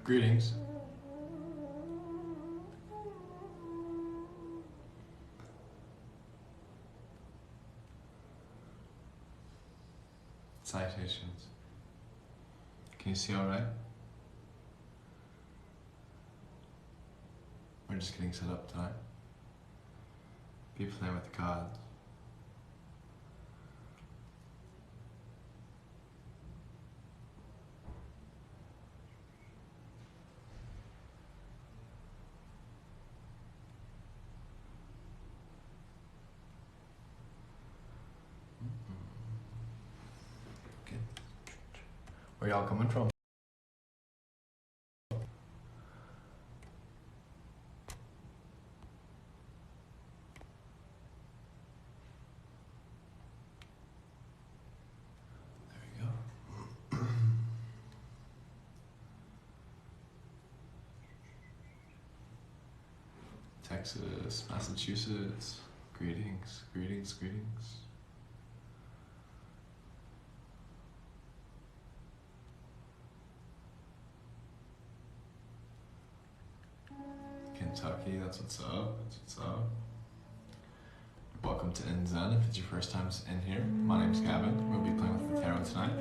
Greetings. Citations. Can you see all right? We're just getting set up tonight. Be playing with the cards. Okay. Where y'all coming from? Texas, Massachusetts, greetings, greetings, greetings. Kentucky, that's what's up, that's what's up. Welcome to NZen, if it's your first time in here. My name's Gavin, we'll be playing with the tarot tonight.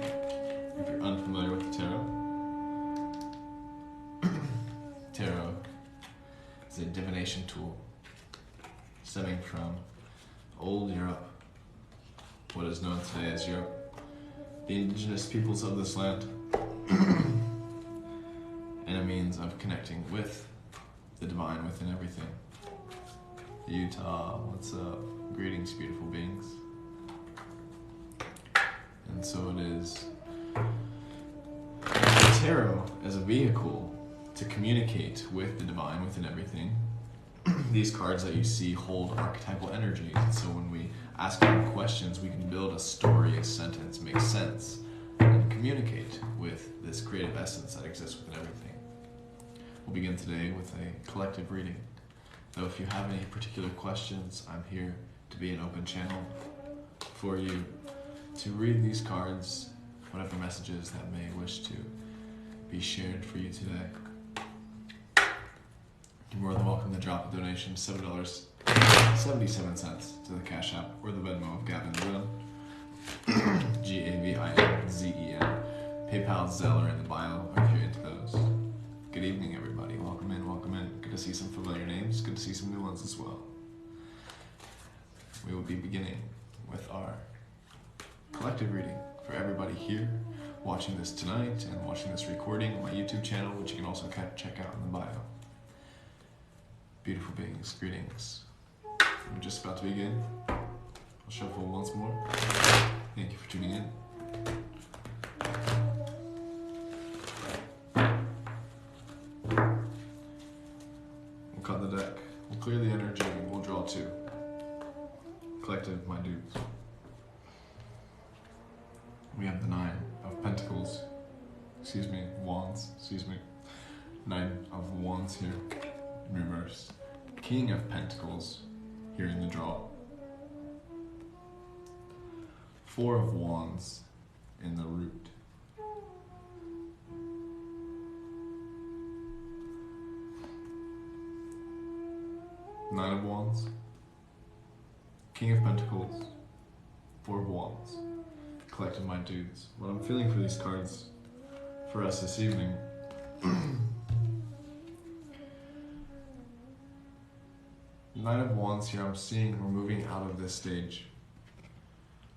If you're unfamiliar with the tarot is a divination tool stemming from old Europe, what is known today as Europe, the indigenous peoples of this land, and a means of connecting with the divine within everything. Utah, what's up? Greetings, beautiful beings. And so it is. The tarot as a vehicle to communicate with the divine within everything. These cards that you see hold archetypal energies, and so when we ask them questions, we can build a story, a sentence, make sense, and communicate with this creative essence that exists within everything. We'll begin today with a collective reading. Though if you have any particular questions, I'm here to be an open channel for you to read these cards, whatever messages that may wish to be shared for you today. You're more than welcome to drop a donation, $7.77 to the Cash App or the Venmo of Gavin Zen, Gavinzen. PayPal, Zelle are in the bio if you're into those. Good evening, everybody. Welcome in, welcome in. Good to see some familiar names. Good to see some new ones as well. We will be beginning with our collective reading for everybody here watching this tonight and watching this recording on my YouTube channel, which you can also check out in the bio. Beautiful beings, greetings. We're just about to begin. I'll shuffle once more. Thank you for tuning in. We'll cut the deck. We'll clear the energy and we'll draw two. Collective, my dudes. We have the Nine of Pentacles. Wands. Nine of Wands here. In reverse. King of Pentacles here in the draw. Four of Wands in the root. Nine of Wands. King of Pentacles. Four of Wands. Collective, my dudes. What I'm feeling for these cards for us this evening Nine of Wands here, I'm seeing we're moving out of this stage.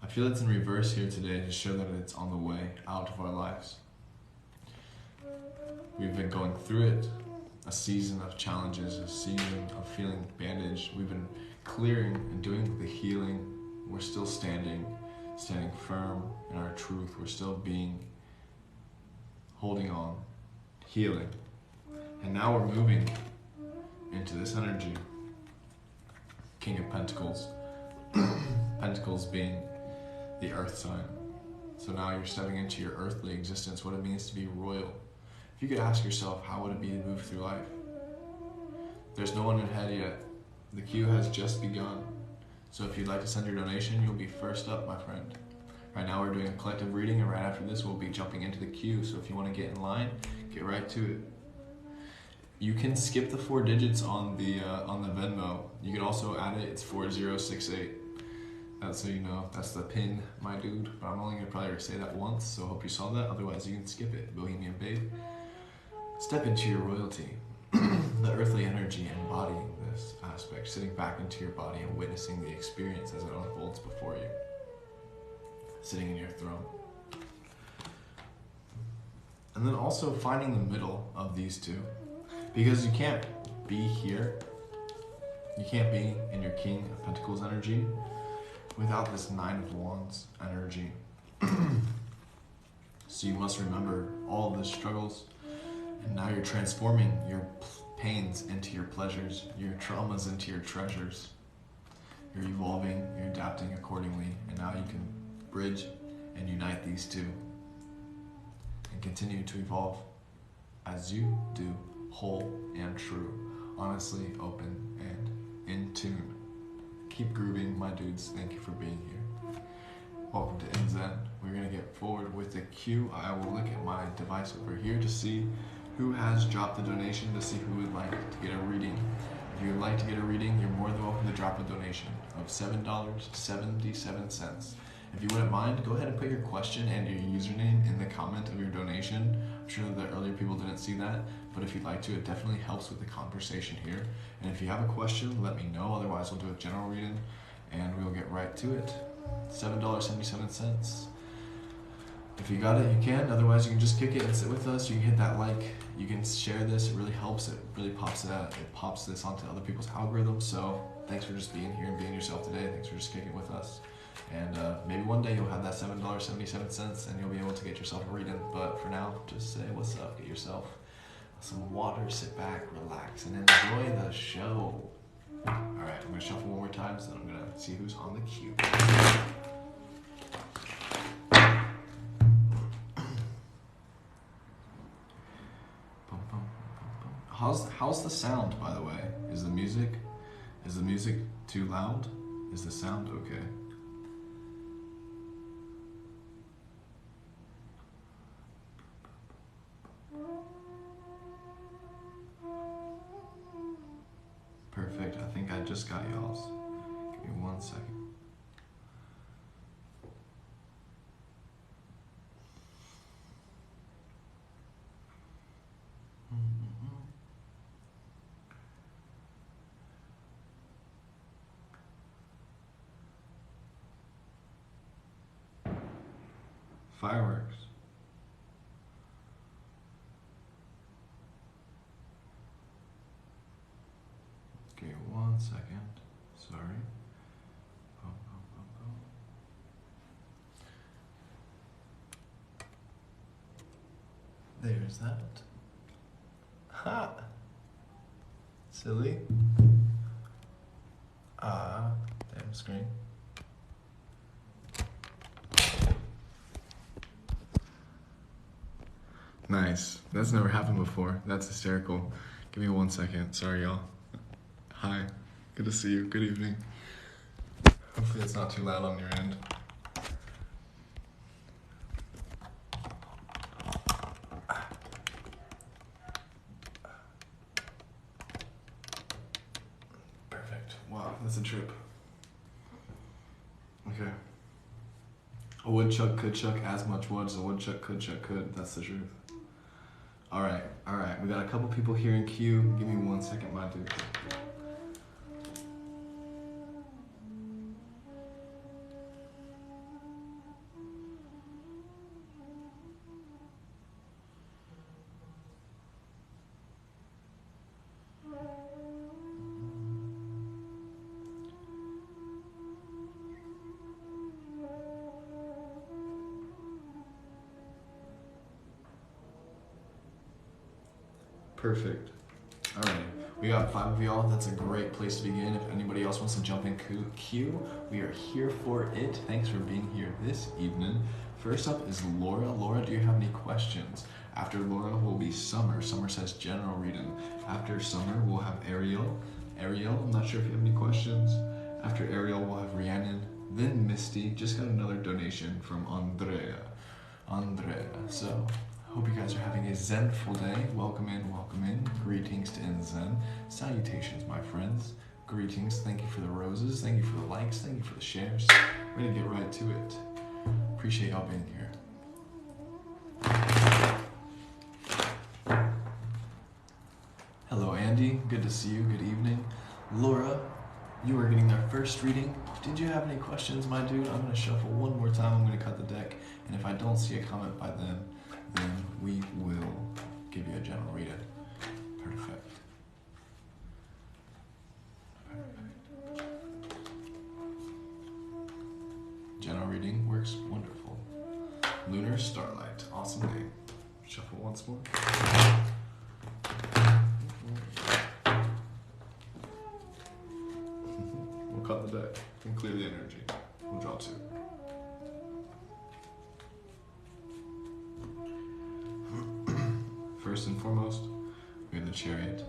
I feel it's in reverse here today to show that it's on the way out of our lives. We've been going through it, a season of challenges, a season of feeling bandaged. We've been clearing and doing the healing. We're still standing firm in our truth. We're still holding on, healing. And now we're moving into this energy. King of Pentacles. Pentacles being the earth sign. So now you're stepping into your earthly existence, what it means to be royal. If you could ask yourself, how would it be to move through life? There's no one ahead yet. The queue has just begun. So if you'd like to send your donation, you'll be first up, my friend. Right now we're doing a collective reading, and right after this we'll be jumping into the queue. So if you want to get in line, get right to it. You can skip the 4 digits on the Venmo. You can also add it. It's 4068. That's so you know. That's the pin, my dude. But I'm only gonna probably say that once, so I hope you saw that. Otherwise, you can skip it. Bohemian Babe. Step into your royalty. The earthly energy embodying this aspect, sitting back into your body and witnessing the experience as it unfolds before you. Sitting in your throne. And then also finding the middle of these two. Because you can't be here, you can't be in your King of Pentacles energy without this 9 of Wands energy. So you must remember all of the struggles, and now you're transforming your pains into your pleasures, your traumas into your treasures. You're evolving, you're adapting accordingly, and now you can bridge and unite these two and continue to evolve as you do, whole and true, honestly, open, and in tune. Keep grooving, my dudes. Thank you for being here. Welcome to NZen. We're going to get forward with the queue. I will look at my device over here to see who has dropped the donation, to see who would like to get a reading. If you would like to get a reading, you're more than welcome to drop a donation of $7.77. If you wouldn't mind, go ahead and put your question and your username in the comment of your donation. I'm sure the earlier people didn't see that, but if you'd like to, it definitely helps with the conversation here. And if you have a question, let me know. Otherwise, we'll do a general reading and we'll get right to it. $7.77. If you got it, you can. Otherwise, you can just kick it and sit with us. You can hit that like. You can share this. It really helps. It really pops it out. It pops this onto other people's algorithms. So thanks for just being here and being yourself today. Thanks for just kicking it with us. And maybe one day you'll have that $7.77 and you'll be able to get yourself a reading. But for now, just say what's up. Get yourself some water, sit back, relax, and enjoy the show. All right, I'm going to shuffle one more time, so then I'm going to see who's on the queue. How's the sound, by the way? Is the music too loud? Is the sound okay? Perfect. I think I just got y'all's. Give me 1 second. Fireworks. Give me 1 second. Sorry. Boom, boom, boom, boom. There's that. Ha! Silly. Damn screen. Nice. That's never happened before. That's hysterical. Give me 1 second. Sorry, y'all. Hi. Good to see you. Good evening. Hopefully it's not too loud on your end. Perfect. Wow, that's a trip. Okay. A woodchuck could chuck as much wood as a woodchuck could chuck could. That's the truth. All right. We got a couple people here in queue. Give me 1 second, my dude. Perfect. All right, we got 5 of y'all. That's a great place to begin. If anybody else wants to jump in queue, we are here for it. Thanks for being here this evening. First up is Laura. Laura, do you have any questions? After Laura will be Summer. Summer says general reading. After Summer, we'll have Ariel. Ariel, I'm not sure if you have any questions. After Ariel, we'll have Rhiannon. Then Misty. Just got another donation from Andrea. So Hope you guys are having a zenful day. Welcome in, welcome in. Greetings to In Zen. Salutations, my friends. Greetings. Thank you for the roses. Thank you for the likes. Thank you for the shares. We're gonna get right to it. Appreciate y'all being here. Hello, Andy. Good to see you. Good evening. Laura, you are getting our first reading. Did you have any questions, my dude? I'm gonna shuffle one more time. I'm gonna cut the deck, and if I don't see a comment by then we will give you a general reading. Perfect. General reading works wonderful. Lunar Starlight. Awesome name. Shuffle once more. We'll cut the deck and clear the energy. We'll draw two. First and foremost, we have the Chariot.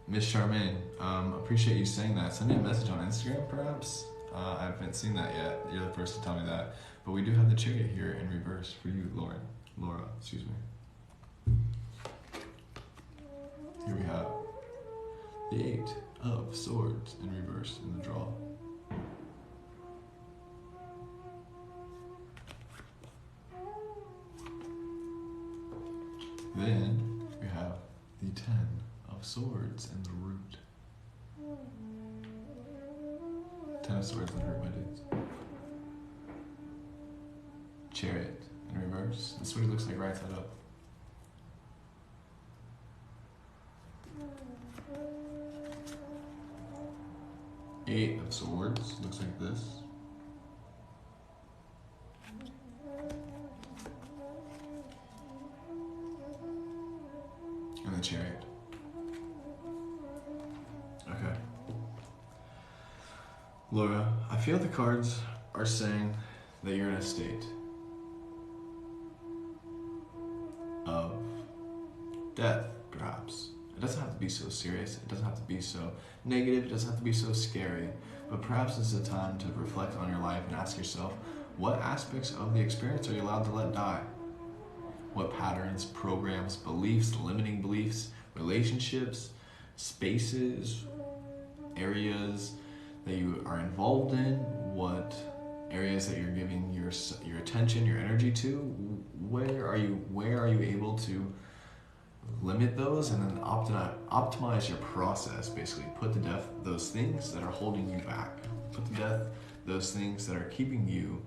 Miss Charmaine, appreciate you saying that. Send me a message on Instagram, perhaps. I haven't seen that yet. You're the first to tell me that. But we do have the Chariot here in reverse for you, Laura, excuse me. Here we have the Eight of Swords in reverse in the draw. Then we have the Ten of Swords in the root. Ten of Swords in the root, my dudes. Chariot in reverse. That's what he looks like right side up. Eight of Swords looks like this. And the Chariot. Okay. Laura, I feel the cards are saying that you're in a state of death, perhaps. It doesn't have to be so serious. It doesn't have to be so negative. It doesn't have to be so scary. But perhaps this is a time to reflect on your life and ask yourself, what aspects of the experience are you allowed to let die? What patterns, programs, beliefs, limiting beliefs, relationships, spaces, areas that you are involved in, what areas that you're giving your attention, your energy to, where are you able to limit those and then optimize your process, basically put to death those things that are holding you back, put to death those things that are keeping you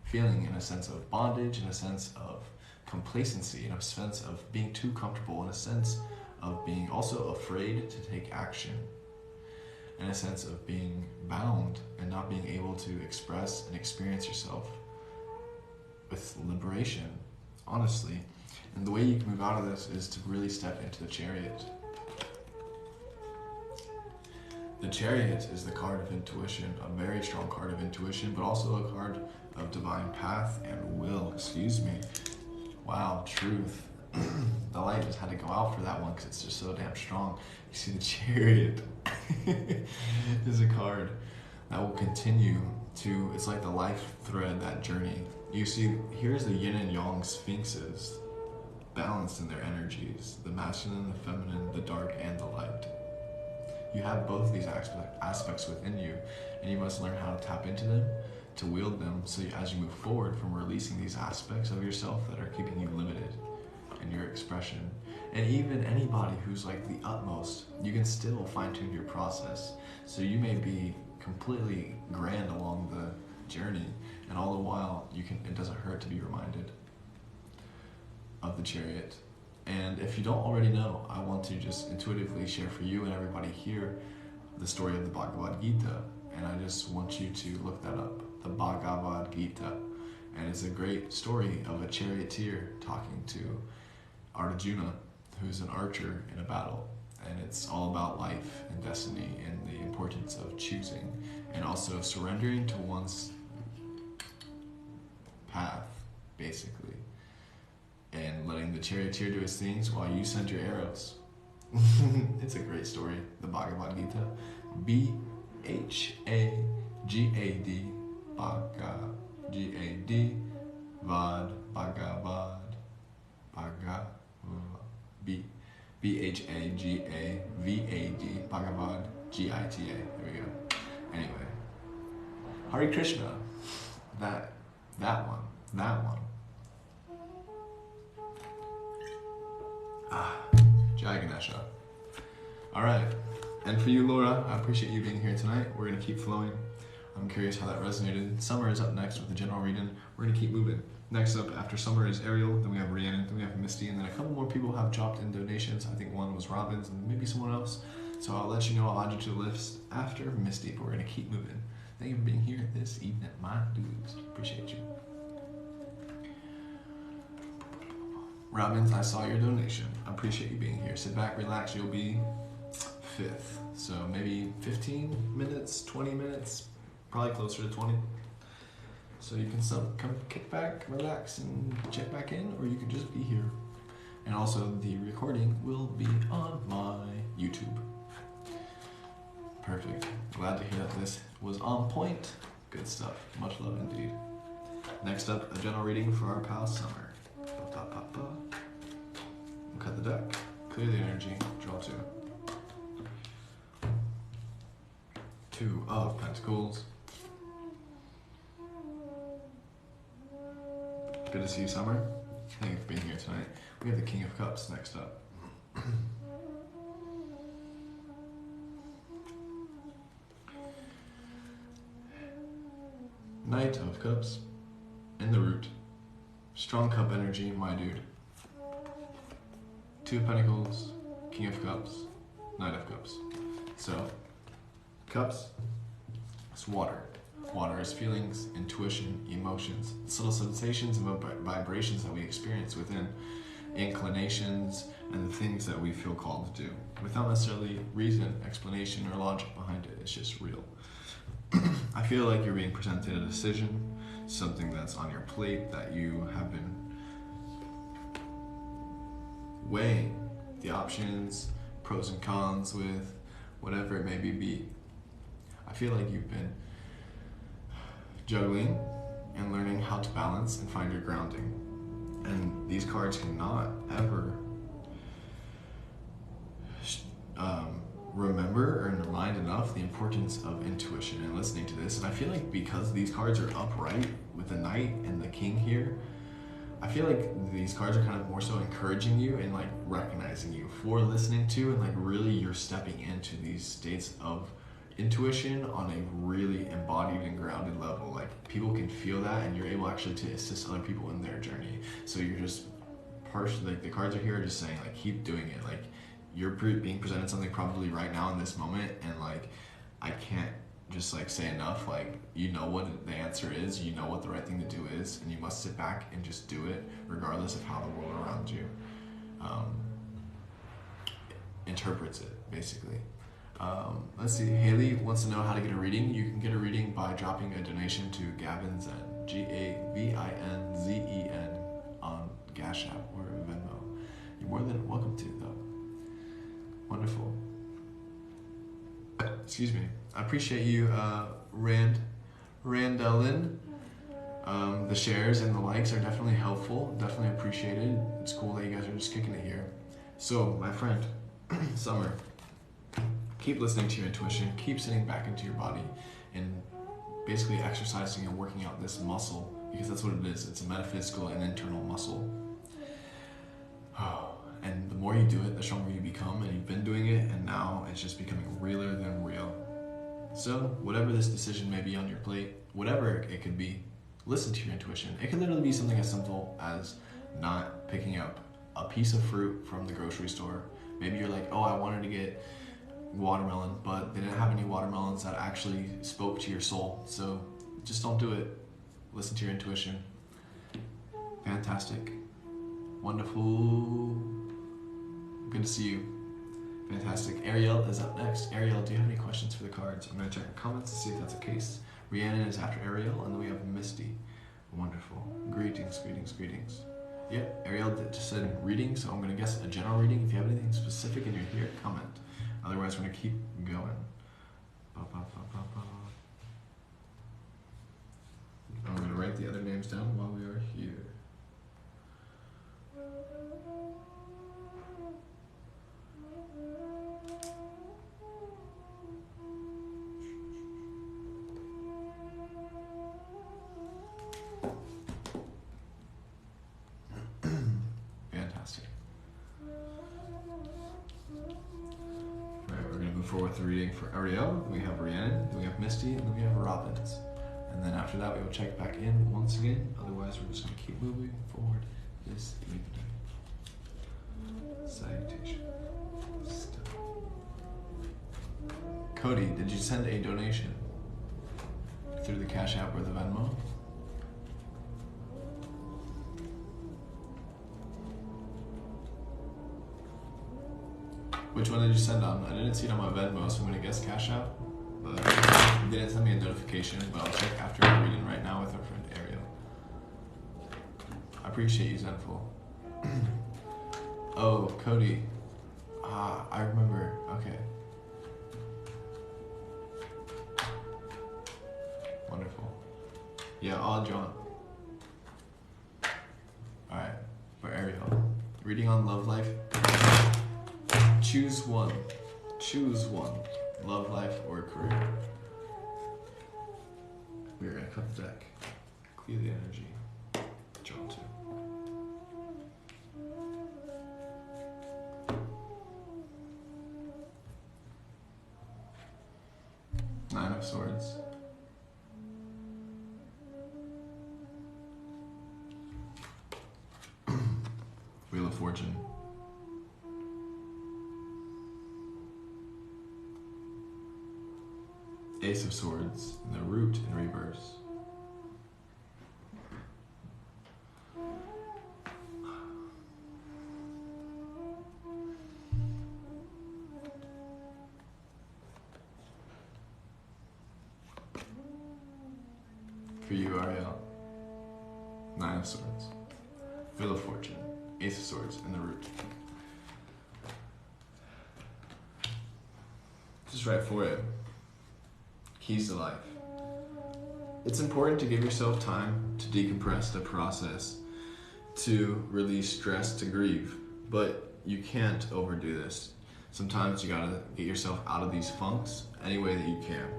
feeling in a sense of bondage, in a sense of complacency, in a sense of being too comfortable, in a sense of being also afraid to take action, in a sense of being bound and not being able to express and experience yourself with liberation, honestly. And the way you can move out of this is to really step into the Chariot. The Chariot is the card of intuition, a very strong card of intuition, but also a card of divine path and will, excuse me. Wow, truth. The light just had to go out for that one because it's just so damn strong. You see, the Chariot is a card that will continue to, it's like the life thread, that journey. You see, here's the yin and yang sphinxes, balanced in their energies, the masculine, the feminine, the dark, and the light. You have both of these aspects within you, and you must learn how to tap into them, to wield them, so as you move forward from releasing these aspects of yourself that are keeping you limited in your expression. And even anybody who's like the utmost, you can still fine-tune your process. So you may be completely grand along the journey, and all the while it doesn't hurt to be reminded of the Chariot. And if you don't already know, I want to just intuitively share for you and everybody here the story of the Bhagavad Gita. And I just want you to look that up, the Bhagavad Gita. And it's a great story of a charioteer talking to Arjuna, who's an archer in a battle. And it's all about life and destiny and the importance of choosing and also surrendering to one's path, basically. And letting the charioteer do his things while you send your arrows. It's a great story, the Bhagavad Gita. B-H-A-G-A-D, G-A-D, Vad, Bhagavad, B-H-A-G-A-V-A-D, Bhagavad, G-I-T-A. There we go. Anyway, Hare Krishna. That one. Jai Ganesha. All right. And for you, Laura, I appreciate you being here tonight. We're going to keep flowing. I'm curious how that resonated. Summer is up next with the general reading. We're going to keep moving. Next up after Summer is Ariel, then we have Rhiannon, then we have Misty, and then a couple more people have dropped in donations. I think one was Robbins and maybe someone else. So I'll let you know, I'll add you to the list after Misty, but we're going to keep moving. Thank you for being here this evening, my dudes. Appreciate you. Robbins, I saw your donation. I appreciate you being here. Sit back, relax, you'll be 5th. So maybe 15 minutes, 20 minutes, probably closer to 20. So you can come kick back, relax, and check back in, or you can just be here. And also the recording will be on my YouTube. Perfect. Glad to hear that this was on point. Good stuff. Much love indeed. Next up, a general reading for our pal Summer. Cut the deck. Clear the energy. Draw 2. 2 of Pentacles. Good to see you, Summer. Thank you for being here tonight. We have the King of Cups next up. Knight of Cups. In the root. Strong cup energy, my dude. 2 of Pentacles, King of Cups, Knight of Cups. So, cups, it's water. Water is feelings, intuition, emotions. It's little sensations and vibrations that we experience within, inclinations, and the things that we feel called to do. Without necessarily reason, explanation, or logic behind it. It's just real. I feel like you're being presented a decision, something that's on your plate that you have been weighing the options, pros and cons with, whatever it may be. I feel like you've been juggling and learning how to balance and find your grounding. And these cards cannot ever remember or remind enough the importance of intuition and listening to this. And I feel like because these cards are upright with the Knight and the King here, I feel like these cards are kind of more so encouraging you and like recognizing you for listening to, and like really you're stepping into these states of intuition on a really embodied and grounded level. Like people can feel that, and you're able actually to assist other people in their journey. So you're just partially, like the cards are here just saying like keep doing it. Like you're being presented something probably right now in this moment, and like I can't just like say enough. Like you know what the answer is, you know what the right thing to do is, and you must sit back and just do it regardless of how the world around you interprets it, basically. Let's see, Haley wants to know how to get a reading. You can get a reading by dropping a donation to Gavin Zen, Gavinzen, on Cash App or Venmo. You're more than welcome to, though. Wonderful. Excuse me. I appreciate you, Randallin. The shares and the likes are definitely helpful, definitely appreciated. It's cool that you guys are just kicking it here. So, my friend, Summer, keep listening to your intuition, keep sitting back into your body, and basically exercising and working out this muscle, because that's what it is. It's a metaphysical and internal muscle. And the more you do it, the stronger you become, and you've been doing it, and now it's just becoming realer than real. So, whatever this decision may be on your plate, whatever it could be, listen to your intuition. It could literally be something as simple as not picking up a piece of fruit from the grocery store. Maybe you're like, oh, I wanted to get watermelon, but they didn't have any watermelons that actually spoke to your soul. So just don't do it. Listen to your intuition. Fantastic. Wonderful. Good to see you. Fantastic. Ariel is up next. Ariel, do you have any questions for the cards? I'm going to check the comments to see if that's the case. Rhiannon is after Ariel, and then we have Misty. Wonderful. Greetings, greetings, greetings. Yep, Ariel just said reading, so I'm going to guess a general reading. If you have anything specific and you're here, comment. Otherwise, we're going to keep going. I'm going to ring write the other names down while we are here. Fantastic. Alright, we're going to move forward with the reading for Ariel. We have Rhiannon, then we have Misty, and then we have Robbins. And then after that, we will check back in once again. Otherwise, we're just going to keep moving forward this evening. Salutation. Cody, did you send a donation through the Cash App or the Venmo? Which one did you send on? I didn't see it on my Venmo, so I'm going to guess Cash App. But you didn't send me a notification, but I'll check after our reading right now with our friend Ariel. I appreciate you, Zenful. Oh, Cody. I remember. Okay. Wonderful. Yeah, all John. Alright, for Ariel. Reading on love life. Choose one. Choose one. Love life or career. We're gonna cut the deck. Clear the energy. Draw two. Nine of Swords. Wheel of Fortune. Ace of Swords, and the Root in reverse. For you, Ariel, Nine of Swords, Wheel of Fortune, Ace of Swords, and the Root. Just right for it. Keys to life. It's important to give yourself time to decompress, to process, to release stress, to grieve, but you can't overdo this. Sometimes you gotta get yourself out of these funks any way that you can.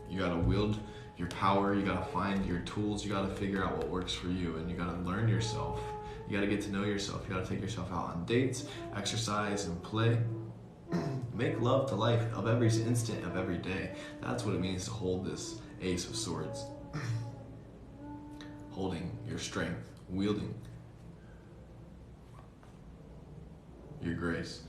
You gotta wield your power, you gotta find your tools, you gotta figure out what works for you, and you gotta learn yourself. You gotta get to know yourself. You gotta take yourself out on dates, exercise, and play. Make love to life of every instant of every day. That's what it means to hold this Ace of Swords. Holding your strength, wielding your grace.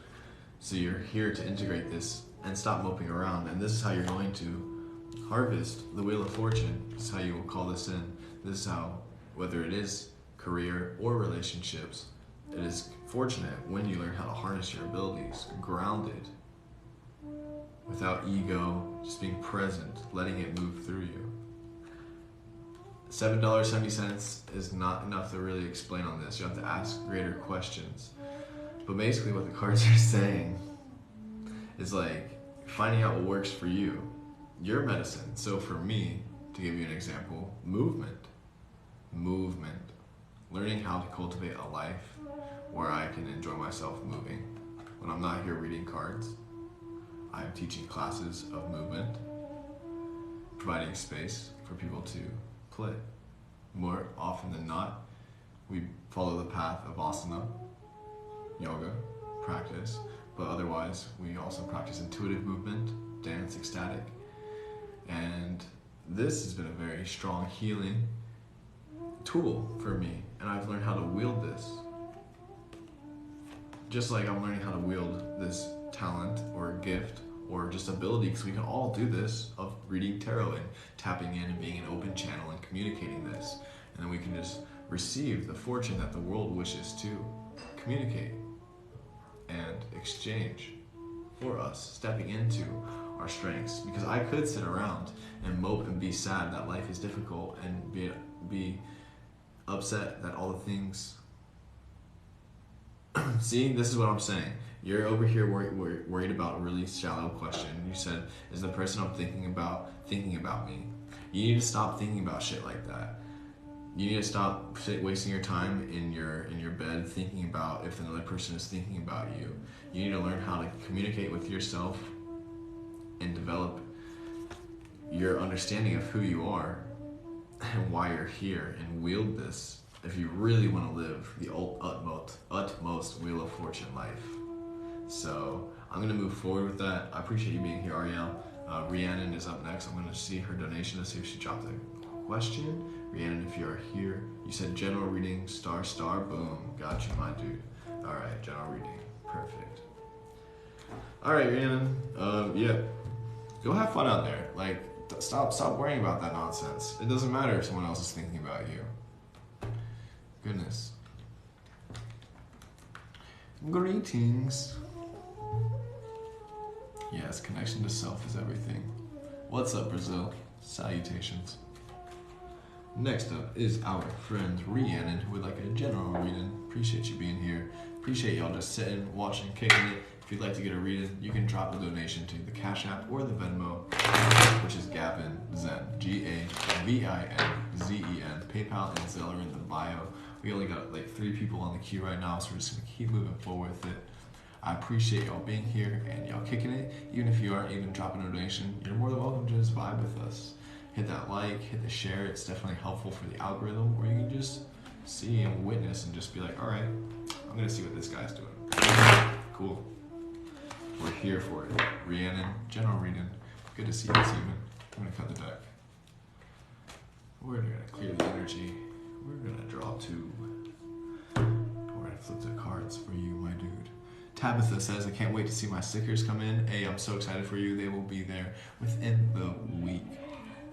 So you're here to integrate this and stop moping around. And this is how you're going to harvest the Wheel of Fortune. This is how you will call this in. This is how, whether it is career or relationships, it is fortunate when you learn how to harness your abilities, grounded, without ego, just being present, letting it move through you. $7.70 is not enough to really explain on this. You have to ask greater questions. But basically what the cards are saying is like finding out what works for you, your medicine. So for me, to give you an example, movement. Learning how to cultivate a life where I can enjoy myself moving. When I'm not here reading cards, I'm teaching classes of movement, providing space for people to play. More often than not, we follow the path of asana, yoga, practice, but otherwise we also practice intuitive movement, dance, ecstatic. And this has been a very strong healing tool for me, and I've learned how to wield this. Just like I'm learning how to wield this talent or gift or just ability, because we can all do this, of reading tarot and tapping in and being an open channel and communicating this. And then we can just receive the fortune that the world wishes to communicate and exchange for us, stepping into our strengths. Because I could sit around and mope and be sad that life is difficult and be upset that all the things. See, this is what I'm saying. You're over here worried about a really shallow question. You said, is the person I'm thinking about me? You need to stop thinking about shit like that. You need to stop wasting your time in your bed thinking about if another person is thinking about you. You need to learn how to communicate with yourself and develop your understanding of who you are and why you're here, and wield this if you really want to live the utmost Wheel of Fortune life. So I'm going to move forward with that. I appreciate you being here, Ariel. Rhiannon is up next. I'm going to see her donation to see if she dropped a question. Rhiannon, if you are here, you said general reading, star, boom. Got you, my dude. All right, general reading. Perfect. All right, Rhiannon. Yeah. Go have fun out there. Like, stop worrying about that nonsense. It doesn't matter if someone else is thinking about you. Goodness. Greetings. Yes, connection to self is everything. What's up, Brazil? Salutations. Next up is our friend Rhiannon, who would like a general reading. Appreciate you being here. Appreciate y'all just sitting, watching, kicking it. If you'd like to get a reading, you can drop a donation to the Cash App or the Venmo, which is Gavin Zen, GAVINZEN. PayPal and Zelle are in the bio. We only got like 3 people on the queue right now, so we're just gonna keep moving forward with it. I appreciate y'all being here and y'all kicking it. Even if you aren't even dropping a donation, you're more than welcome to just vibe with us. Hit that like, hit the share. It's definitely helpful for the algorithm, or you can just see and witness and just be like, all right, I'm gonna see what this guy's doing. Cool. We're here for it. Rhiannon, general reading. Good to see you this evening. I'm gonna cut the deck. We're gonna clear the energy. We're gonna draw 2. We're gonna flip the cards for you, my dude. Tabitha says, I can't wait to see my stickers come in. Hey, I'm so excited for you. They will be there within the week.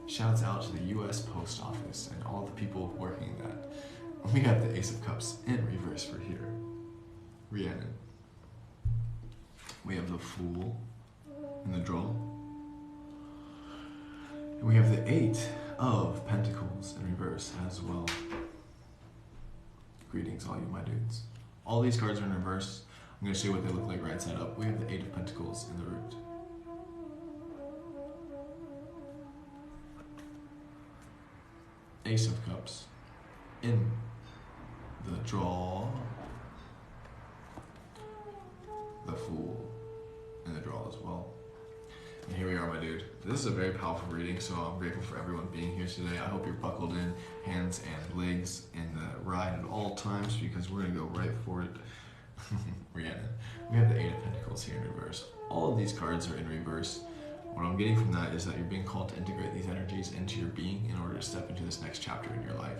Shouts out to the U.S. Post Office and all the people working that. We have the Ace of Cups in reverse for here. Rhiannon. We have the Fool in the draw. And we have the 8 of Pentacles in reverse as well. Greetings, all you my dudes. All these cards are in reverse. I'm going to show you what they look like right side up. We have the 8 of Pentacles in the root. Ace of Cups in the draw. The Fool in the draw as well. And here we are, my dude. This is a very powerful reading, so I'm grateful for everyone being here today. I hope you're buckled in, hands and legs in the ride at all times, because we're going to go right for it. Rhiannon. We have the 8 of Pentacles here in reverse. All of these cards are in reverse. What I'm getting from that is that you're being called to integrate these energies into your being in order to step into this next chapter in your life.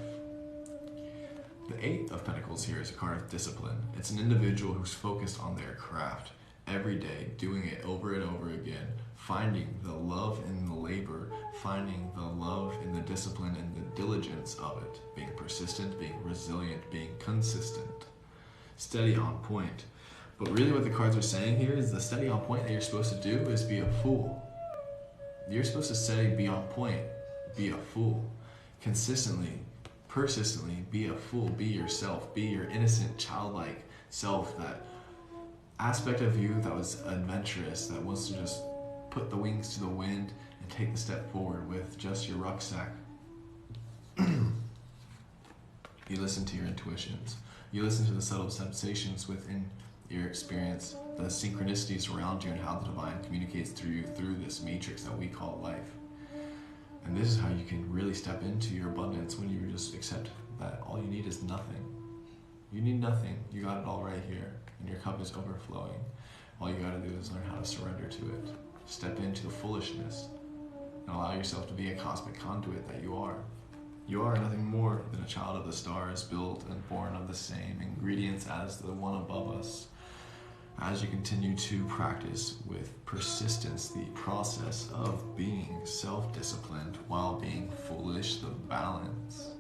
The 8 of Pentacles here is a card of discipline. It's an individual who's focused on their craft every day, doing it over and over again, finding the love in the labor, finding the love in the discipline and the diligence of it, being persistent, being resilient, being consistent, steady on point. But really what the cards are saying here is the steady on point that you're supposed to do is be a fool. You're supposed to steady, be on point, be a fool. Consistently, persistently, be a fool, be yourself, be your innocent, childlike self, that aspect of you that was adventurous, that wants to just put the wings to the wind and take the step forward with just your rucksack. You listen to your intuitions. You listen to the subtle sensations within your experience, the synchronicities around you, and how the divine communicates through you through this matrix that we call life. And this is how you can really step into your abundance, when you just accept that all you need is nothing. You need nothing. You got it all right here, and your cup is overflowing. All you got to do is learn how to surrender to it. Step into the foolishness and allow yourself to be a cosmic conduit that you are. You are nothing more than a child of the stars, built and born of the same ingredients as the one above us. As you continue to practice with persistence the process of being self-disciplined while being foolish, the balance,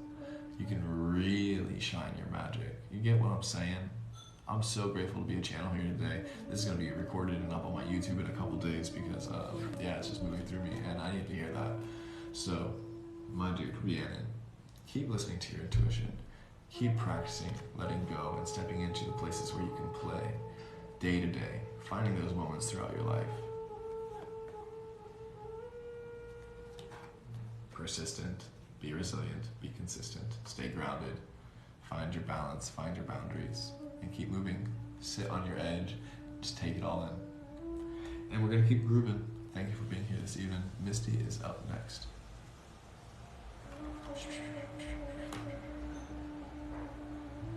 you can really shine your magic. You get what I'm saying? I'm so grateful to be a channel here today. This is going to be recorded and up on my YouTube in a couple days because, yeah, it's just moving through me and I need to hear that. So, my dude, Rhiannon, keep listening to your intuition. Keep practicing letting go and stepping into the places where you can play day to day, finding those moments throughout your life. Persistent, Be resilient, be consistent, stay grounded, find your balance, find your boundaries, and keep moving. Sit on your edge, just take it all in. And we're gonna keep grooving. Thank you for being here this evening. Misty is up next.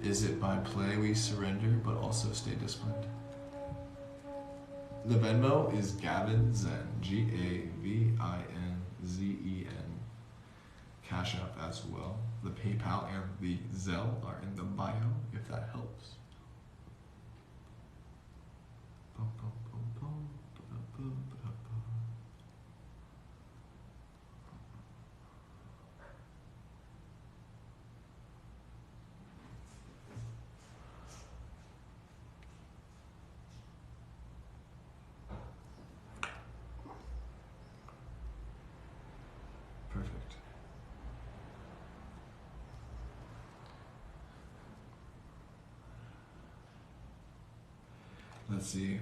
Is it by play we surrender, but also stay disciplined? The Venmo is Gavin Zen, Gavinzen. Cash App as well. The PayPal and the Zelle are in the bio, if that helps. Perfect. Let's see.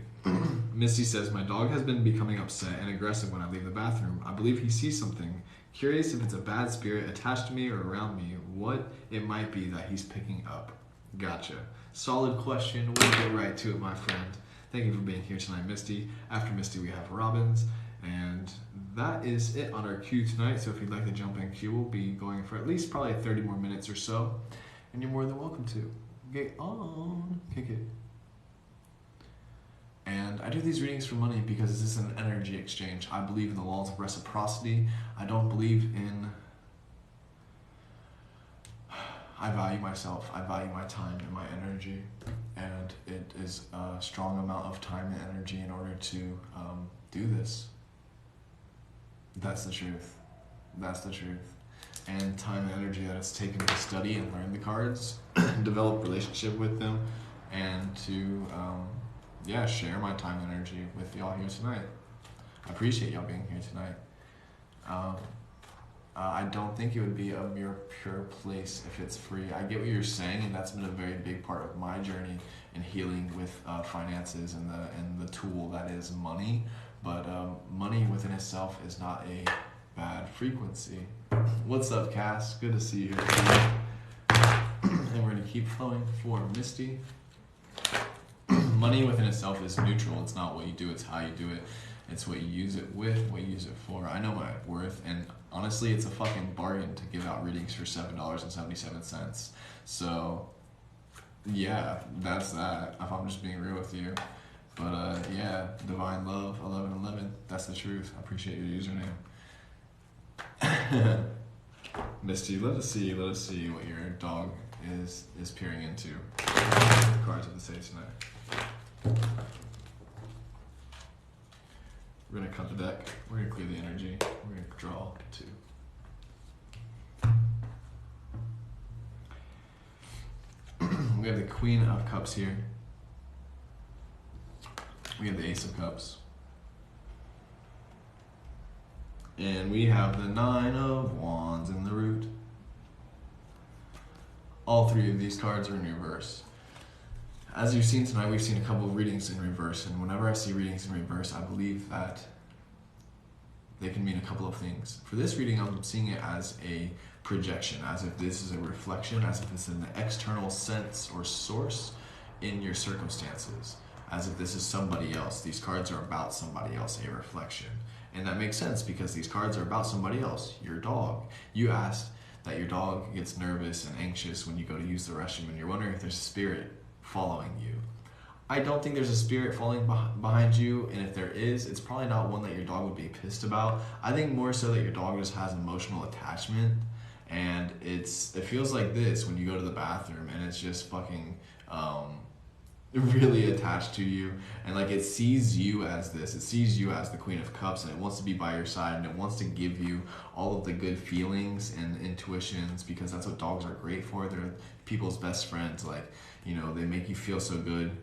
Misty says, my dog has been becoming upset and aggressive when I leave the bathroom. I believe he sees something. Curious if it's a bad spirit attached to me or around me, what it might be that he's picking up. Gotcha. Solid question. We'll get right to it, my friend. Thank you for being here tonight, Misty. After Misty, we have Robbins. And that is it on our queue tonight. So if you'd like to jump in queue, we'll be going for at least probably 30 more minutes or so. And you're more than welcome to. Get on. Kick it. And I do these readings for money because this is an energy exchange. I believe in the laws of reciprocity. I don't believe in... I value myself. I value my time and my energy. And it is a strong amount of time and energy in order to do this. That's the truth. That's the truth. And time and energy that it's taken to study and learn the cards, develop relationship with them, and to... share my time and energy with y'all here tonight. I appreciate y'all being here tonight. I don't think it would be a mere pure place if it's free. I get what you're saying, and that's been a very big part of my journey in healing with finances and the tool that is money. But money within itself is not a bad frequency. What's up, Cass? Good to see you. And we're gonna keep flowing for Misty. Money within itself is neutral. It's not what you do, it's how you do it. It's what you use it with, what you use it for. I know my worth, and honestly, it's a fucking bargain to give out readings for $7.77. So, yeah, that's that, if I'm just being real with you. But, Divine Love, 1111, that's the truth. I appreciate your username. Misty, let us see what your dog is peering into. The cards of the say tonight. We're going to cut the deck. We're going to clear the energy. We're going to draw two. We have the Queen of Cups here. We have the Ace of Cups. And we have the Nine of Wands in the root. All three of these cards are in reverse. As you've seen tonight, we've seen a couple of readings in reverse, and whenever I see readings in reverse, I believe that they can mean a couple of things. For this reading, I'm seeing it as a projection, as if this is a reflection, as if it's an external sense or source in your circumstances, as if this is somebody else. These cards are about somebody else, a reflection. And that makes sense because these cards are about somebody else, your dog. You asked that your dog gets nervous and anxious when you go to use the restroom, and you're wondering if there's a spirit following you. I don't think there's a spirit falling behind you, and if there is, it's probably not one that your dog would be pissed about. I think more so that your dog just has emotional attachment, and it feels like this when you go to the bathroom, and it's just fucking really attached to you, and like it sees you as this. It sees you as the Queen of Cups, and it wants to be by your side, and it wants to give you all of the good feelings and intuitions, because that's what dogs are great for. They're people's best friends. Like, you know, they make you feel so good.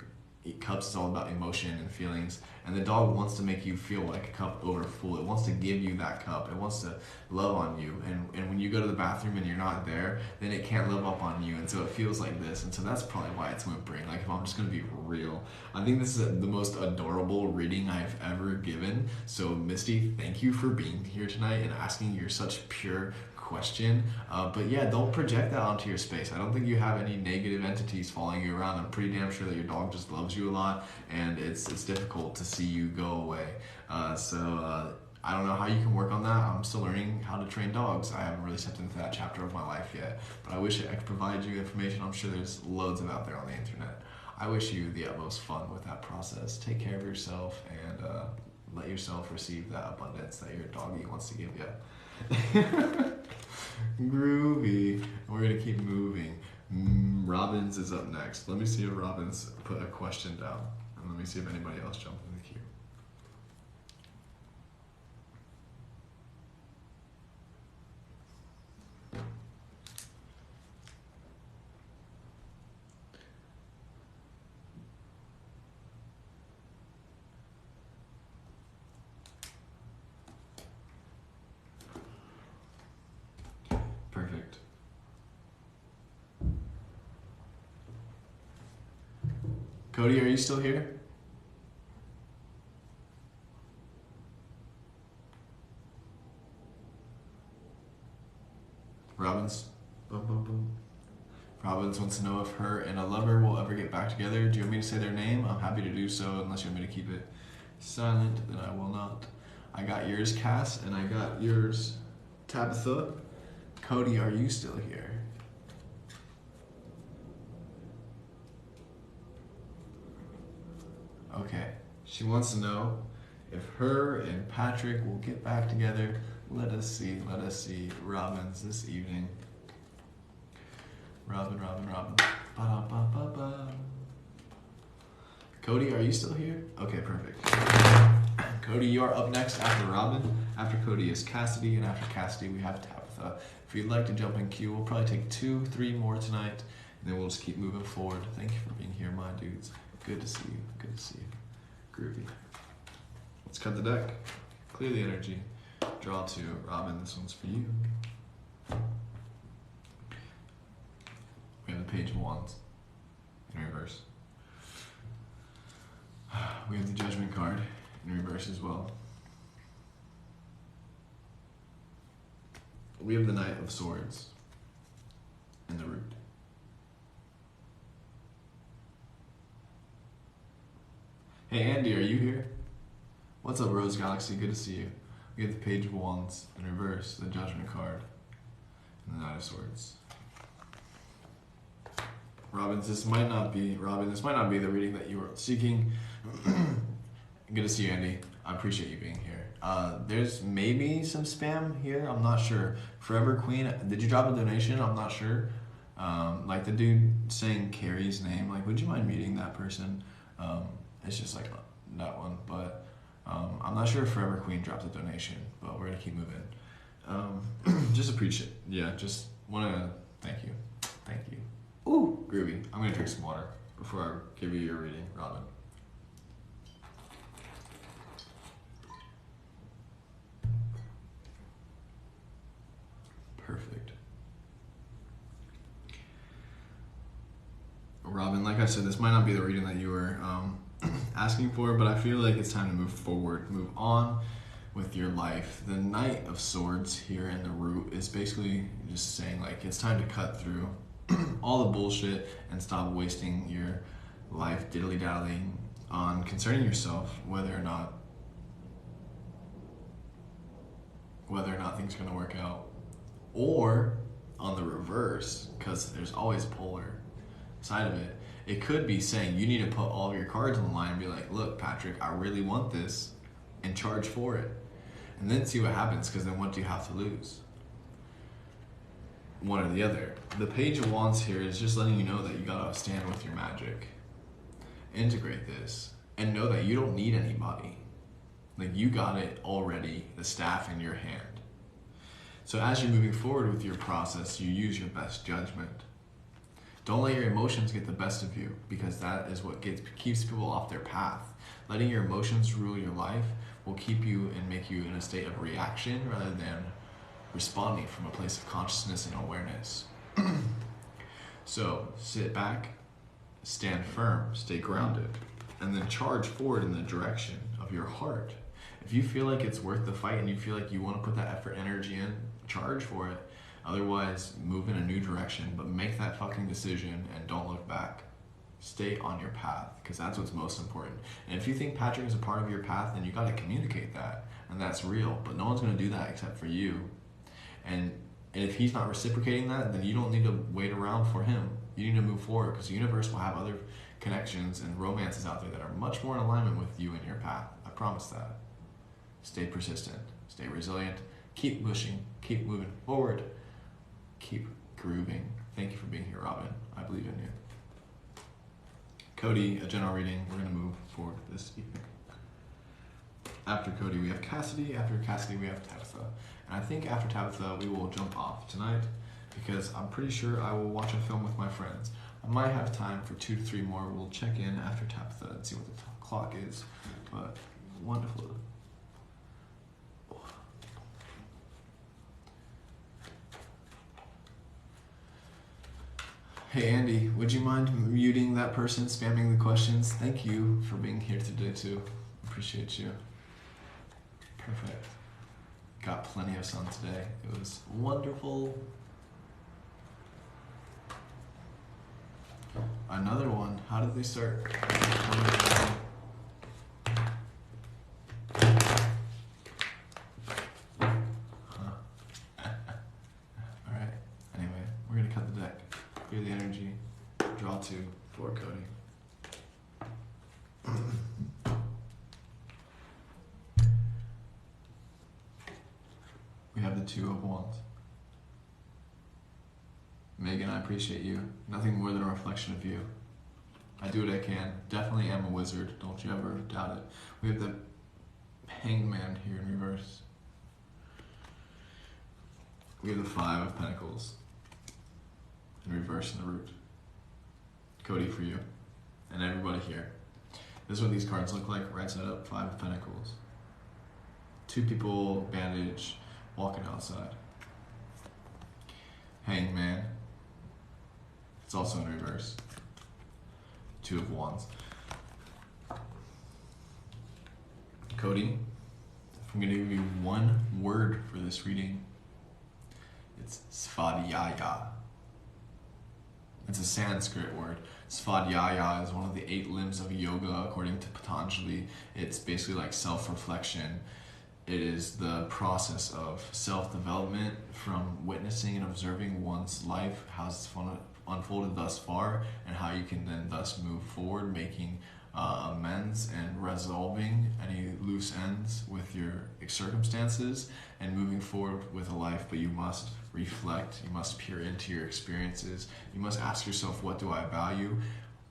Cups is all about emotion and feelings, and the dog wants to make you feel like a cup over full. It wants to give you that cup. It wants to love on you, and when you go to the bathroom and you're not there, then it can't love up on you, and so it feels like this, and so that's probably why it's whimpering. Like, if I'm just gonna be real, I think this is the most adorable reading I've ever given. So Misty, thank you for being here tonight and asking your such pure question. But yeah, don't project that onto your space. I don't think you have any negative entities following you around. I'm pretty damn sure that your dog just loves you a lot, and it's difficult to see you go away. I don't know how you can work on that. I'm still learning how to train dogs. I haven't really stepped into that chapter of my life yet, but I wish I could provide you information. I'm sure there's loads of out there on the internet. I wish you the utmost fun with that process. Take care of yourself and let yourself receive that abundance that your doggy wants to give you. Groovy. We're gonna keep moving. Robbins is up next. Let me see if Robbins put a question down, and let me see if anybody else jumped in the queue. Perfect. Cody, are you still here? Robbins? Boom, boom, boom. Robbins wants to know if her and a lover will ever get back together. Do you want me to say their name? I'm happy to do so, unless you want me to keep it silent, then I will not. I got yours, Cass, and I got yours, Tabitha. Cody, are you still here? Okay. She wants to know if her and Patrick will get back together. Let us see. Robin's this evening. Robin. Ba-da-ba-ba-ba. Cody, are you still here? Okay, perfect. Cody, you are up next after Robin. After Cody is Cassidy, and after Cassidy we have Tabitha. If you'd like to jump in queue, we'll probably take 2-3 more tonight, and then we'll just keep moving forward. Thank you for being here, my dudes. Good to see you. Groovy. Let's cut the deck. Clear the energy. Draw 2. Robin, this one's for you. We have the Page of Wands in reverse. We have the Judgment card in reverse as well. We have the Knight of Swords in the root. Hey Andy, are you here? What's up, Rose Galaxy? Good to see you. We have the Page of Wands in reverse, the Judgment card, and the Knight of Swords. Robin, this might not be the reading that you were seeking. Good to see you, Andy. I appreciate you being here. There's maybe some spam here. I'm not sure. Forever Queen, did you drop a donation? I'm not sure. Like the dude saying Carrie's name. Like, would you mind meeting that person? It's just like that one, but I'm not sure if Forever Queen dropped a donation. But we're gonna keep moving. Just appreciate. Yeah, just wanna thank you. Ooh, groovy. I'm gonna drink some water before I give you your reading, Robin. Perfect. Robin, like I said, this might not be the reading that you were asking for, but I feel like it's time to move forward, move on with your life. The Knight of Swords here in the root is basically just saying like it's time to cut through all the bullshit and stop wasting your life diddly-dallying on concerning yourself whether or not things are going to work out. Or on the reverse, because there's always polar side of it, it could be saying you need to put all of your cards on the line and be like, look, Patrick, I really want this, and charge for it. And then see what happens, because then what do you have to lose? One or the other. The Page of Wands here is just letting you know that you gotta stand with your magic. Integrate this, and know that you don't need anybody. Like, you got it already, the staff in your hand. So as you're moving forward with your process, you use your best judgment. Don't let your emotions get the best of you, because that is what keeps people off their path. Letting your emotions rule your life will keep you and make you in a state of reaction rather than responding from a place of consciousness and awareness. So sit back, stand firm, stay grounded, and then charge forward in the direction of your heart. If you feel like it's worth the fight and you feel like you want to put that effort, energy in, charge for it. Otherwise, move in a new direction, but make that fucking decision and don't look back. Stay on your path, because that's what's most important. And if you think Patrick is a part of your path, then you got to communicate that, and that's real. But no one's going to do that except for you. And if he's not reciprocating that, then you don't need to wait around for him. You need to move forward, because the universe will have other connections and romances out there that are much more in alignment with you and your path. I promise that. Stay persistent. Stay resilient. Keep pushing. Keep moving forward. Keep grooving. Thank you for being here, Robin. I believe in you. Cody, a general reading. We're going to move forward this evening. After Cody, we have Cassidy. After Cassidy, we have Tabitha. And I think after Tabitha, we will jump off tonight, because I'm pretty sure I will watch a film with my friends. I might have time for 2 to 3 more. We'll check in after Tabitha and see what the clock is. But wonderful. Hey Andy, would you mind muting that person spamming the questions? Thank you for being here today too. Appreciate you. Perfect. Got plenty of sun today. It was wonderful. Another one. How did they start? Alright. Anyway, we're gonna cut the deck. Clear the energy. Draw 2 for Cody. We have the 2 of Wands. Megan, I appreciate you. Nothing more than a reflection of you. I do what I can. Definitely am a wizard. Don't you ever doubt it. We have the Hanged Man here in reverse. We have the 5 of Pentacles in reverse in the root. Cody, for you. And everybody here. This is what these cards look like. Right side up, 5 of Pentacles. 2 people, bandage, walking outside. Hanged Man. It's also in reverse. 2 of Wands. Cody, if I'm going to give you one word for this reading, it's Svadhyaya. It's a Sanskrit word. Svadhyaya is one of the 8 limbs of yoga, according to Patanjali. It's basically like self-reflection. It is the process of self-development from witnessing and observing one's life, how it's unfolded thus far, and how you can then thus move forward, making amends and resolving any loose ends with your circumstances and moving forward with a life. But you must reflect, you must peer into your experiences, you must ask yourself, what do I value?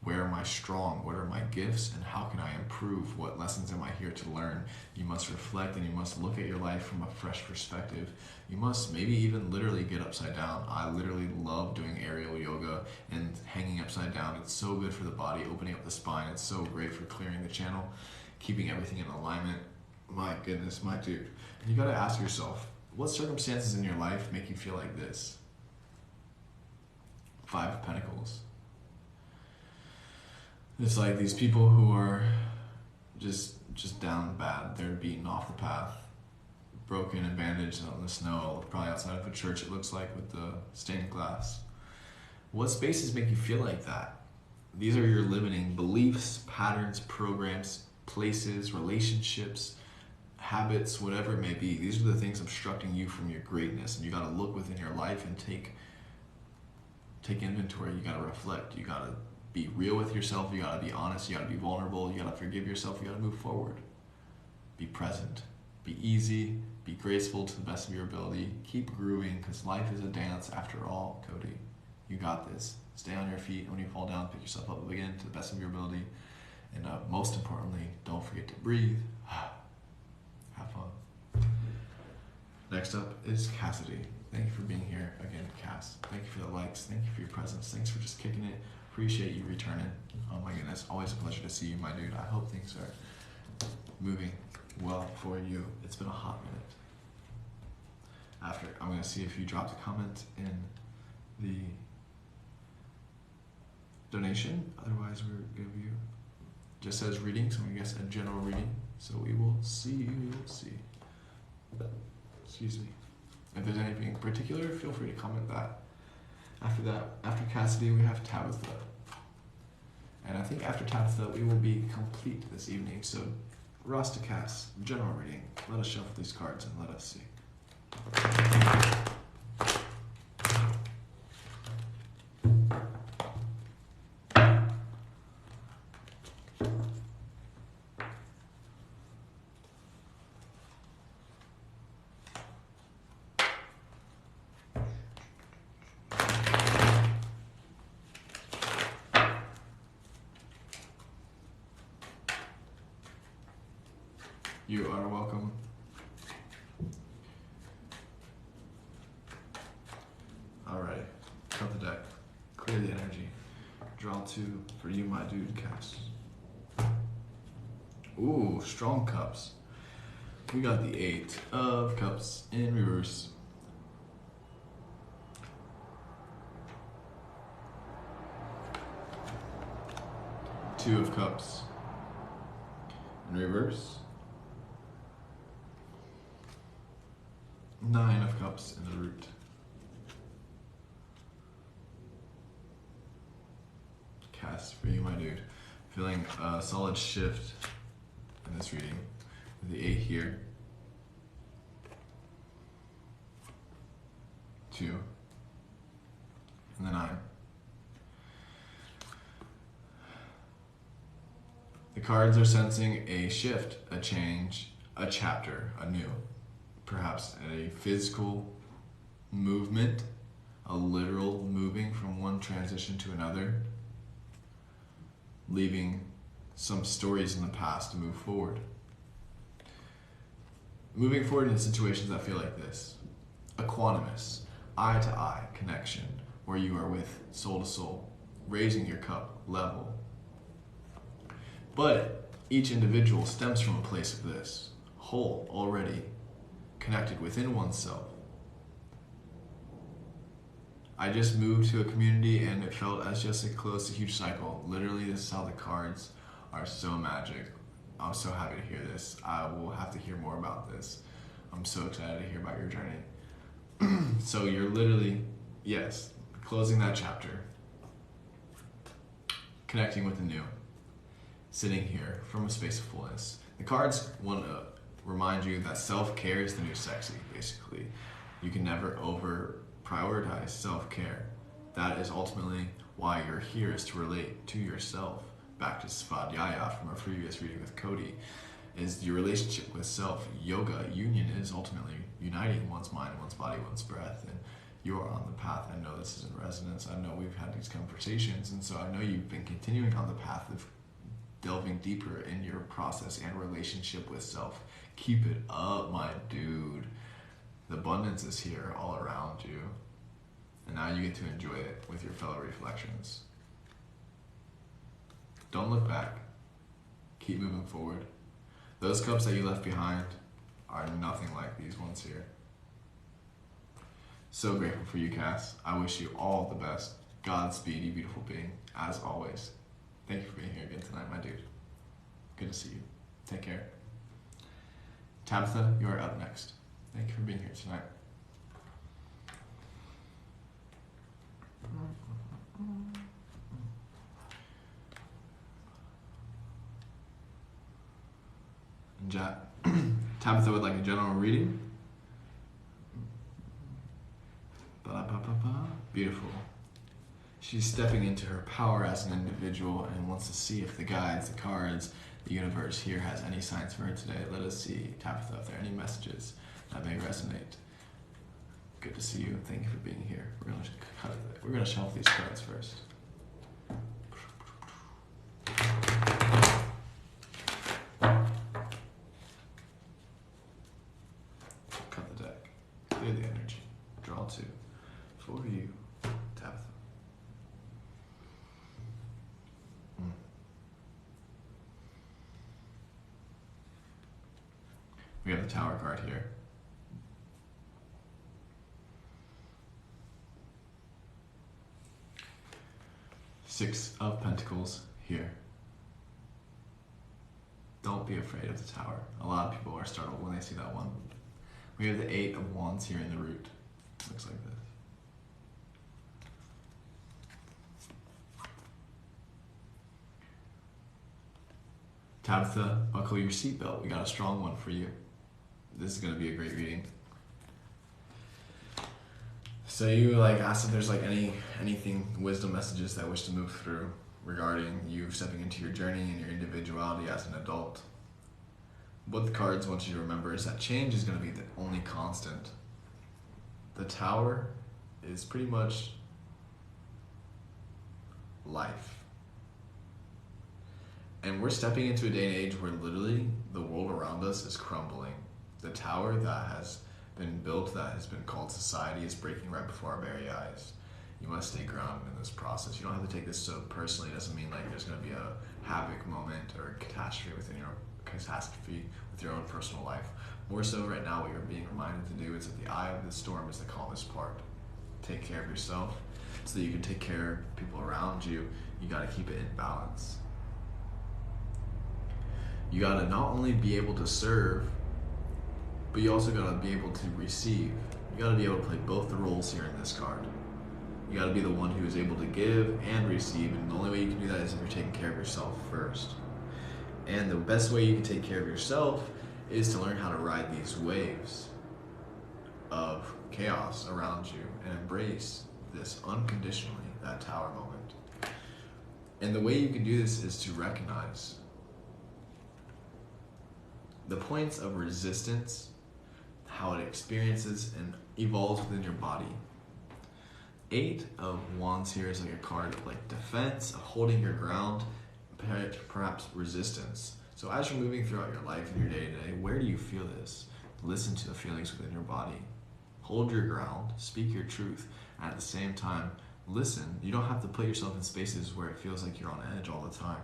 Where am I strong? What are my gifts? And how can I improve? What lessons am I here to learn? You must reflect, and you must look at your life from a fresh perspective. You must maybe even literally get upside down. I literally love doing aerial yoga and hanging upside down. It's so good for the body, opening up the spine. It's so great for clearing the channel, keeping everything in alignment. My goodness, my dude. And you gotta ask yourself, what circumstances in your life make you feel like this? 5 of Pentacles. It's like these people who are just down bad. They're beaten off the path, broken and bandaged out in the snow, probably outside of a church, it looks like, with the stained glass. What spaces make you feel like that? These are your limiting beliefs, patterns, programs, places, relationships, habits, whatever it may be. These are the things obstructing you from your greatness, and you got to look within your life and take inventory. You got to reflect. You got to be real with yourself. You got to be honest. You got to be vulnerable. You got to forgive yourself. You got to move forward. Be present. Be easy. Be graceful to the best of your ability. Keep grooving, because life is a dance after all, Cody. You got this. Stay on your feet. When you fall down, pick yourself up again to the best of your ability. And most importantly, don't forget to breathe. Have fun. Next up is Cassidy. Thank you for being here again, Cass. Thank you for the likes. Thank you for your presence. Thanks for just kicking it. Appreciate you returning. Oh my goodness, always a pleasure to see you, my dude. I hope things are moving well for you. It's been a hot minute. After, I'm gonna see if you dropped a comment in the donation. Otherwise, we're gonna be just says reading, so I guess a general reading. So we will see. We will see. Excuse me. If there's anything in particular, feel free to comment that. After Cassidy, we have Tabitha. And I think after Tabitha, we will be complete this evening. So, Rasta cast, general reading. Let us shuffle these cards and let us see. You are welcome. Alright, cut the deck. Clear the energy. Draw 2 for you, my dude, cast. Ooh, strong cups. We got the 8 of cups in reverse. Two of cups in reverse. 9 of cups in the root. Cast for you, my dude. Feeling a solid shift in this reading. With the 8 here. 2. And the 9. The cards are sensing a shift, a change, a chapter, a new. Perhaps a physical movement, a literal moving from one transition to another, leaving some stories in the past to move forward. Moving forward in situations that feel like this. Equanimous, eye-to-eye connection, where you are with soul to soul, raising your cup level. But each individual stems from a place of this, whole already, connected within oneself. I just moved to a community and it felt as just a close, a huge cycle. Literally, this is how the cards are so magic. I'm so happy to hear this. I will have to hear more about this. I'm so excited to hear about your journey. So you're literally, yes, closing that chapter, connecting with the new, sitting here from a space of fullness. The cards want to remind you that self-care is the new sexy, basically. You can never over-prioritize self-care. That is ultimately why you're here, is to relate to yourself. Back to Svadhyaya from our previous reading with Cody, is your relationship with self. Yoga, union, is ultimately uniting one's mind, one's body, one's breath, and you are on the path. I know this is in resonance. I know we've had these conversations, and so I know you've been continuing on the path of delving deeper in your process and relationship with self. Keep it up, my dude. The abundance is here all around you. And now you get to enjoy it with your fellow reflections. Don't look back. Keep moving forward. Those cups that you left behind are nothing like these ones here. So grateful for you, Cass. I wish you all the best. Godspeed, you beautiful being, as always. Thank you for being here again tonight, my dude. Good to see you. Take care. Tabitha, you are up next. Thank you for being here tonight. Tabitha would like a general reading. Beautiful. She's stepping into her power as an individual and wants to see if the guides, the cards, the universe here has any signs for her today. Let us see, Tabitha, if there are any messages that may resonate. Good to see you. Thank you for being here. We're gonna shelf these cards first. Cut the deck. Clear the energy. Draw 2 for you, Tabitha. We have the Tower card here. Six of Pentacles here. Don't be afraid of the Tower. A lot of people are startled when they see that one. We have the 8 of Wands here in the root. Looks like this. Tabitha, buckle your seatbelt. We got a strong one for you. This is going to be a great reading. So you asked if there's anything, wisdom messages that wish to move through regarding you stepping into your journey and your individuality as an adult. What the cards want you to remember is that change is going to be the only constant. The Tower is pretty much life. And we're stepping into a day and age where literally the world around us is crumbling. The tower that has been built, that has been called society, is breaking right before our very eyes. You must stay grounded in this process. You don't have to take this so personally. It doesn't mean there's going to be a havoc moment or a catastrophe with your own personal life. More so right now, what you're being reminded to do is that the eye of the storm is the calmest part. Take care of yourself so that you can take care of people around you. You got to keep it in balance. You got to not only be able to serve, but you also got to be able to receive. You got to be able to play both the roles here in this card. You got to be the one who is able to give and receive, and the only way you can do that is if you're taking care of yourself first. And the best way you can take care of yourself is to learn how to ride these waves of chaos around you and embrace this unconditionally, that tower moment. And the way you can do this is to recognize the points of resistance, how it experiences and evolves within your body. 8 of Wands here is like a card of defense, of holding your ground, perhaps resistance. So as you're moving throughout your life and your day-to-day, where do you feel this? Listen to the feelings within your body. Hold your ground, speak your truth, and at the same time, listen. You don't have to put yourself in spaces where it feels like you're on edge all the time.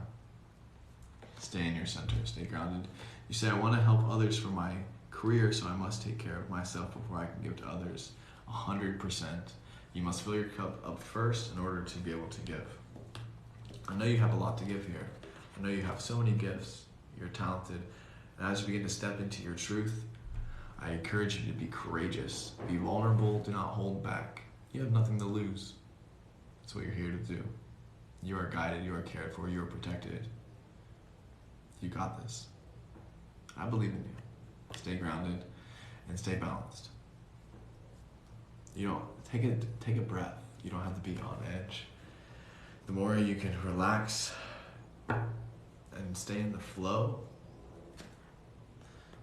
Stay in your center, stay grounded. You say, I want to help others for my career, so I must take care of myself before I can give to others. 100%. You must fill your cup up first in order to be able to give. I know you have a lot to give here. I know you have so many gifts. You're talented. And as you begin to step into your truth, I encourage you to be courageous. Be vulnerable. Do not hold back. You have nothing to lose. That's what you're here to do. You are guided. You are cared for. You are protected. You got this. I believe in you. Stay grounded and stay balanced. Take a breath. You don't have to be on edge. The more you can relax and stay in the flow,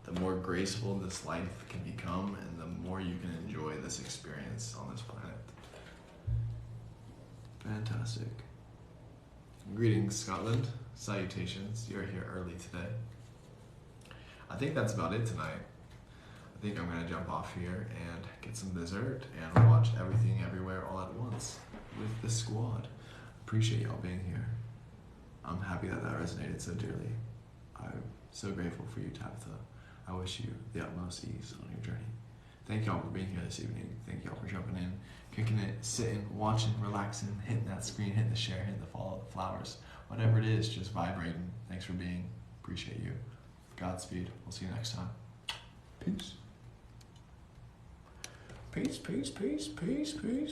the more graceful this life can become, and the more you can enjoy this experience on this planet. Fantastic. Greetings, Scotland. Salutations. You're here early today. I think that's about it tonight. I think I'm going to jump off here and get some dessert and watch Everything Everywhere All at Once with the squad. Appreciate y'all being here. I'm happy that resonated so dearly. I'm so grateful for you, Tabitha. I wish you the utmost ease on your journey. Thank y'all for being here this evening. Thank y'all for jumping in, kicking it, sitting, watching, relaxing, hitting that screen, hitting the share, hitting the follow, the flowers. Whatever it is, just vibrating. Thanks for being. Appreciate you. Godspeed. We'll see you next time. Peace. Peace, peace, peace, peace, peace.